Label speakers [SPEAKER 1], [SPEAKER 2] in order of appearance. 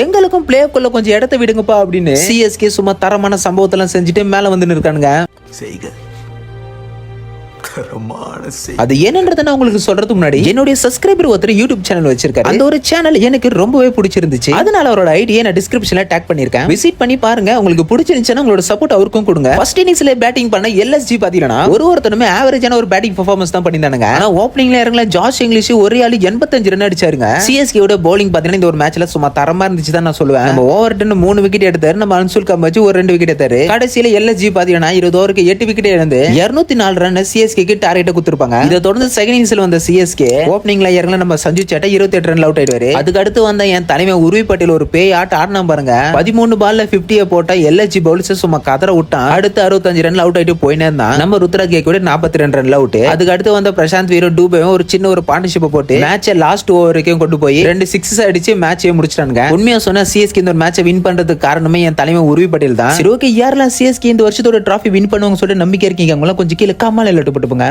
[SPEAKER 1] எங்களுக்கும் பிளே ஆஃப்குள்ள கொஞ்சம் இடத்த விடுங்கப்பா அப்படின்னு சிஎஸ்கே சும்மா தரமான சம்பவத்தெல்லாம் செஞ்சுட்டு மேல வந்து இருக்கானுங்க. அது என்னன்றத நான் உங்களுக்கு சொல்றதுக்கு முன்னாடி என்னுடைய சப்ஸ்கிரைபர் ஒருத்தர் யூடியூப் சேனல் வச்சிருக்காரு. அந்த ஒரு சேனல் எனக்கு ரொம்பவே பிடிச்சிருந்துச்சு. அதனால அவரோட ஐடியை நான் டிஸ்கிரிப்ஷன்ல டேக் பண்ணிருக்கேன். விசிட் பண்ணி பாருங்க. உங்களுக்கு பிடிச்சிருந்துச்சுன்னா உங்களோட சப்போர்ட் அவருக்கும் கொடுங்க. ஃபர்ஸ்ட் இன்னிங்ஸ்ல பேட்டிங் பண்ண எல்எஸ்ஜி பாத்தீங்கன்னா ஒருத்தனுமே ஆவரேஜான ஒரு பேட்டிங் பெர்ஃபார்மன்ஸ் தான் பண்ணிருந்தாங்க. ஆனா ஓப்பனிங்ல இறங்கல ஜாஷ் இங்கிலீஷ் ஒரே ஆளு 85 ரன் அடிச்சாருங்க. சிஎஸ்கேவோட பவுலிங் பாத்தீங்கன்னா இந்த ஒரு மேட்ச்ல சும்மா தரமா இருந்துச்சு தான் நான் சொல்லுவேன். நம்ம ஓவர்டன் 3 விக்கெட் எடுத்தாரு. நம்ம அன்சுல் கம்பாச்சு ஒரு 2 விக்கெட் எடுத்தாரு. கடைசியில எல்எஸ்ஜி பாத்தீங்கன்னா 20 ஓவருக்கு 8 விக்கெட் இழந்து 204 ரன் சிஎஸ்கேக்கு டார்கெட் கொடுத்திருப்பாங்க. இதை தொடர்ந்து செகண்ட் இன்னிங்ஸ்ல வந்த சிஎஸ்கே ஓப்பனிங்ல இறங்கல நம்ம சஞ்சு சேட்டா 28 ரன்ல அவுட் ஆயிடுவாரு. அதுக்கு அடுத்து வந்த என் தலைமை உருவி பட்டேல் ஒரு பேய் ஆட்ட ஆடினா பாருங்க. 13 பால்ல 50 போட்டா எல்எஸ்ஜி பவுலர்ஸ் சும்மா கதற விட்டான். அடுத்து 65 ரன்ல அவுட் ஆயிட்டு போயினே இருந்தான். நம்ம ருத்ரா கேக்கோட 42 ரன்ல அவுட். அதுக்கு அடுத்து வந்த பிரசாந்த் வீரோ டூபேவும் ஒரு சின்ன ஒரு பார்ட்னர்ஷிப் போட்டு மேட்சை லாஸ்ட் ஓவர் வரைக்கும் கொண்டு போய் 2 சிக்ஸஸ் அடிச்சு மேட்சை முடிச்சிட்டாங்க. உண்மையா சொன்னா சிஎஸ்கே இந்த ஒரு மேட்சை வின் பண்றதுக்கு காரணமே என் தலைமை உருவி பட்டேல் தான். சரி ஓகே, யாரெல்லாம் சிஎஸ்கே இந்த வருஷத்தோட டிராஃபி வின் பண்ணுவாங்க சொல்லிட்டு நம்பிக்கை இருக்கீங்க கொஞ்சம் கீழே கமால போட்டுப்போங்க.